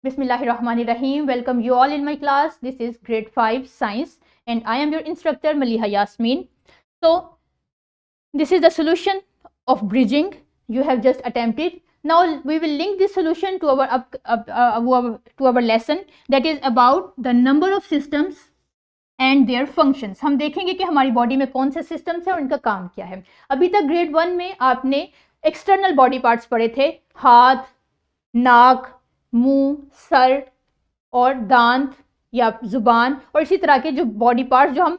Bismillahirrahmanirrahim. Welcome you all in my class. This is grade 5 science and I am your instructor Maliha Yasmin. So this is the solution of bridging you have just attempted. Now we will link this solution to our lesson that is about the number of systems and their functions. हम देखेंगे कि हमारी body में कौन से systems हैं और इनका काम क्या है. अभी तक ग्रेड 1 में आपने एक्सटर्नल बॉडी पार्ट्स पढ़े थे, हाथ, नाक, मुंह, सर और दांत या जुबान और इसी तरह के जो बॉडी पार्ट्स जो हम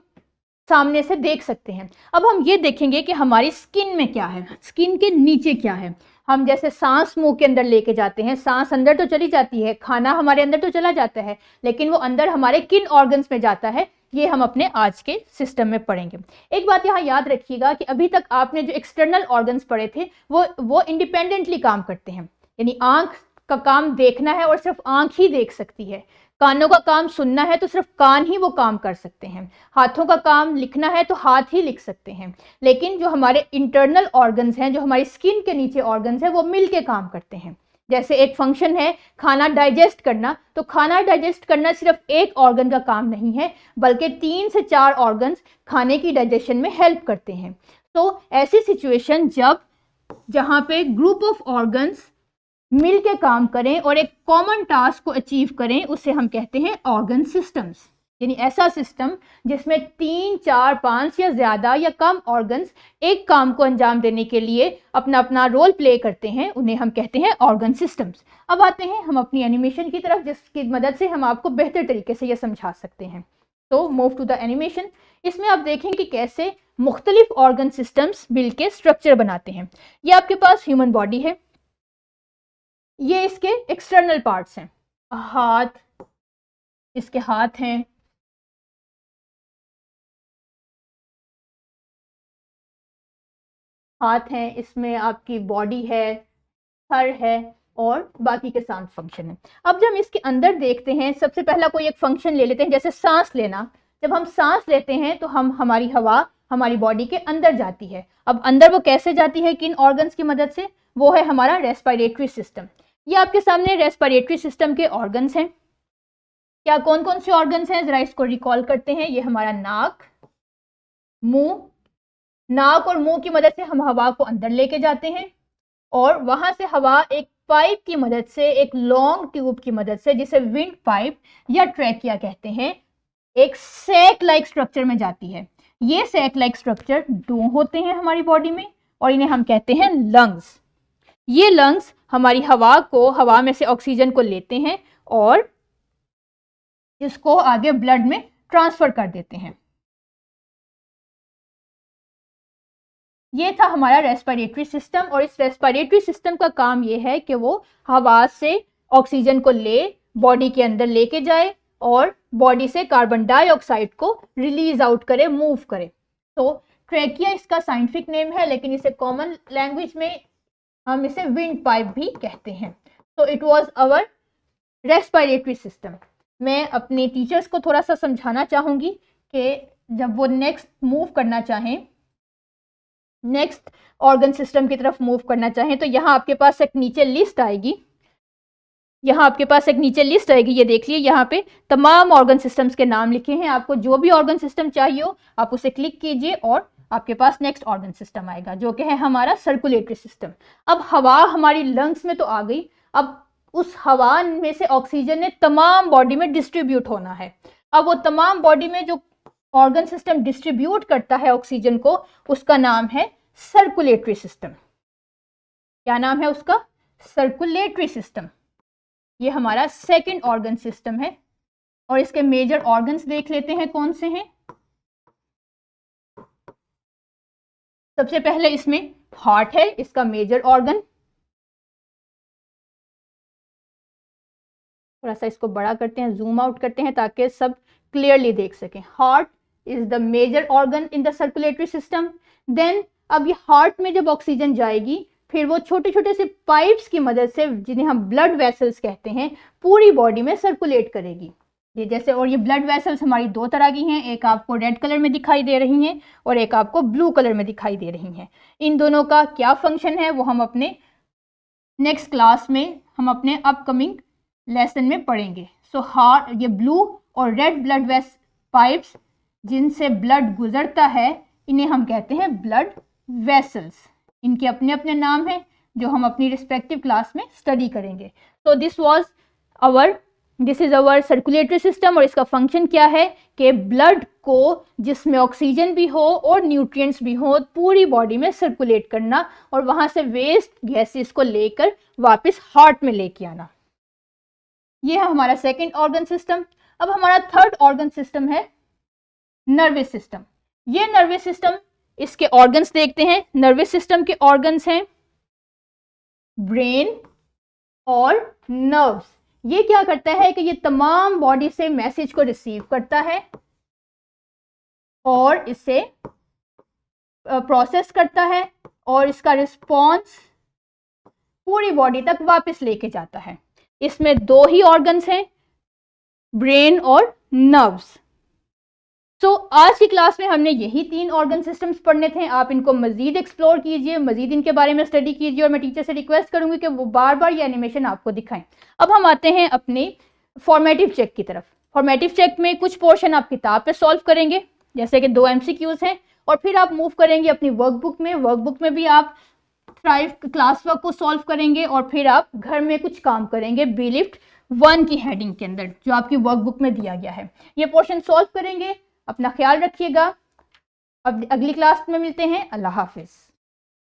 सामने से देख सकते हैं. अब हम ये देखेंगे कि हमारी स्किन में क्या है, स्किन के नीचे क्या है. हम जैसे सांस मुंह के अंदर लेके जाते हैं, सांस अंदर तो चली जाती है, खाना हमारे अंदर तो चला जाता है, लेकिन वो अंदर हमारे किन ऑर्गन्स में जाता है ये हम अपने आज के सिस्टम में पढ़ेंगे. एक बात यहाँ याद रखिएगा कि अभी तक आपने जो एक्सटर्नल ऑर्गन्स पढ़े थे वो इंडिपेंडेंटली काम करते हैं. यानी आंख का काम देखना है और सिर्फ आंख ही देख सकती है. कानों का काम सुनना है तो सिर्फ कान ही वो काम कर सकते हैं. हाथों का काम लिखना है तो हाथ ही लिख सकते हैं. लेकिन जो हमारे इंटरनल ऑर्गन्स हैं, जो हमारी स्किन के नीचे ऑर्गन्स हैं, वो मिल के काम करते हैं. जैसे एक फंक्शन है खाना डाइजेस्ट करना, तो खाना डाइजेस्ट करना सिर्फ एक ऑर्गन का काम नहीं है, बल्कि 3 से 4 ऑर्गन्स खाने की डाइजेशन में हेल्प करते हैं. तो ऐसी सिचुएशन जहाँ पे ग्रुप ऑफ ऑर्गन्स मिल के काम करें और एक कॉमन टास्क को अचीव करें, उसे हम कहते हैं ऑर्गन सिस्टम्स. यानी ऐसा सिस्टम जिसमें 3, 4, 5 या ज़्यादा या कम ऑर्गन्स एक काम को अंजाम देने के लिए अपना अपना रोल प्ले करते हैं, उन्हें हम कहते हैं ऑर्गन सिस्टम्स. अब आते हैं हम अपनी एनिमेशन की तरफ, जिसकी मदद से हम आपको बेहतर तरीके से यह समझा सकते हैं. तो मूव टू द एनिमेशन. इसमें आप देखें कि कैसे मुख्तलिफ ऑर्गन सिस्टम्स मिल के स्ट्रक्चर बनाते हैं. ये आपके पास ह्यूमन बॉडी है, ये इसके एक्सटर्नल पार्ट्स हैं. हाथ, इसके हाथ हैं, इसमें आपकी बॉडी है, सर है और बाकी के सांस फंक्शन है. अब जब हम इसके अंदर देखते हैं, सबसे पहला कोई एक फंक्शन ले लेते हैं, जैसे सांस लेना. जब हम सांस लेते हैं तो हमारी हवा हमारी बॉडी के अंदर जाती है. अब अंदर वो कैसे जाती है, किन ऑर्गन्स की मदद से, वो है हमारा रेस्पिरेटरी सिस्टम. ये आपके सामने रेस्पिरेटरी सिस्टम के ऑर्गन्स हैं. क्या कौन कौन से ऑर्गन्स हैं, जरा इसको रिकॉल करते हैं. ये हमारा नाक, मुंह. नाक और मुंह की मदद से हम हवा को अंदर लेके जाते हैं और वहां से हवा एक पाइप की मदद से, एक लॉन्ग ट्यूब की मदद से, जिसे विंड पाइप या ट्रैकिया कहते हैं, एक सैक लाइक स्ट्रक्चर में जाती है. ये सैक लाइक स्ट्रक्चर 2 होते हैं हमारी बॉडी में और इन्हें हम कहते हैं लंग्स. ये लंग्स हमारी हवा में से ऑक्सीजन को लेते हैं और इसको आगे ब्लड में ट्रांसफर कर देते हैं. ये था हमारा रेस्पिरेटरी सिस्टम और इस रेस्पिरेटरी सिस्टम का काम ये है कि वो हवा से ऑक्सीजन को ले बॉडी के अंदर लेके जाए और बॉडी से कार्बन डाइऑक्साइड को रिलीज आउट करे, मूव करे. तो ट्रैकिया इसका साइंटिफिक नेम है, लेकिन इसे कॉमन लैंग्वेज में हम इसे विंड पाइप भी कहते हैं. तो it was our respiratory system. मैं अपने टीचर्स को थोड़ा सा समझाना चाहूँगी कि जब वो नेक्स्ट मूव करना चाहें, नेक्स्ट ऑर्गन सिस्टम की तरफ मूव करना चाहें, तो यहाँ आपके पास एक नीचे लिस्ट आएगी. ये देख लिए, यहाँ पे तमाम ऑर्गन सिस्टम्स के नाम लिखे हैं. आपको जो भी ऑर्गन सिस्टम चाहिए हो आप उसे क्लिक कीजिए और आपके पास नेक्स्ट ऑर्गन सिस्टम आएगा, जो कि है हमारा सर्कुलेटरी सिस्टम. अब हवा हमारी लंग्स में तो आ गई. अब उस हवा में से ऑक्सीजन ने तमाम बॉडी में डिस्ट्रीब्यूट होना है. अब वो तमाम बॉडी में जो ऑर्गन सिस्टम डिस्ट्रीब्यूट करता है ऑक्सीजन को, उसका नाम है सर्कुलेटरी सिस्टम. क्या नाम है उसका? Circulatory system. ये हमारा सेकंड ऑर्गन सिस्टम है और इसके मेजर ऑर्गन्स देख लेते हैं कौन से हैं. सबसे पहले इसमें हार्ट है, इसका मेजर ऑर्गन. थोड़ा सा इसको बड़ा करते हैं, जूम आउट करते हैं ताकि सब क्लियरली देख सकें. Heart is the major organ in the circulatory system. Then अब ये हार्ट में जब ऑक्सीजन जाएगी, फिर वो छोटे छोटे से पाइप्स की मदद से, जिन्हें हम ब्लड वेसल्स कहते हैं, पूरी बॉडी में सर्कुलेट करेगी. ये जैसे, और ये ब्लड वेसल्स हमारी 2 तरह की हैं. एक आपको रेड कलर में दिखाई दे रही हैं और एक आपको ब्लू कलर में दिखाई दे रही हैं. इन दोनों का क्या फंक्शन है वो हम अपने नेक्स्ट क्लास में, हम अपने अपकमिंग लेसन में पढ़ेंगे। सो हार्ट, ये ब्लू और रेड ब्लड पाइप्स जिनसे ब्लड गुजरता है, इन्हें हम कहते हैं ब्लड वेसल्स। इनके अपने अपने नाम हैं जो हम अपनी रिस्पेक्टिव क्लास में स्टडी करेंगे। तो this is our circulatory system, और इसका फंक्शन क्या है कि ब्लड को, जिसमें ऑक्सीजन भी हो और न्यूट्रिएंट्स भी हो, पूरी बॉडी में सर्कुलेट करना और वहां से वेस्ट गैसेस को लेकर वापस हार्ट में लेके आना। ये है हमारा सेकेंड ऑर्गन सिस्टम। अब हमारा थर्ड ऑर्गन सिस्टम है नर्वस सिस्टम। ये नर्वस सिस्टम, इसके ऑर्गन्स देखते हैं। नर्वस सिस्टम के ऑर्गन्स हैं ब्रेन और नर्व्स। ये क्या करता है कि ये तमाम बॉडी से मैसेज को रिसीव करता है और इसे प्रोसेस करता है और इसका रिस्पॉन्स पूरी बॉडी तक वापस लेके जाता है। इसमें दो ही ऑर्गन्स हैं, ब्रेन और नर्व्स। सो आज की क्लास में हमने यही 3 ऑर्गन सिस्टम्स पढ़ने थे। आप इनको मजीद एक्सप्लोर कीजिए, मजीद इनके बारे में स्टडी कीजिए, और मैं टीचर से रिक्वेस्ट करूंगी कि वो बार बार ये एनिमेशन आपको दिखाएं। अब हम आते हैं अपने फॉर्मेटिव चेक की तरफ। फॉर्मेटिव चेक में कुछ पोर्शन आप किताब पे सॉल्व करेंगे, जैसे कि 2 MCQs हैं, और फिर आप मूव करेंगे अपनी वर्कबुक में। वर्कबुक में भी आप थ्राइव क्लास वर्क को सॉल्व करेंगे और फिर आप घर में कुछ काम करेंगे बी लिफ्ट 1 की हेडिंग के अंदर जो आपकी वर्कबुक में दिया गया है। ये पोर्शन सॉल्व करेंगे। अपना ख्याल रखिएगा। अब अगली क्लास में मिलते हैं। अल्लाह हाफिज।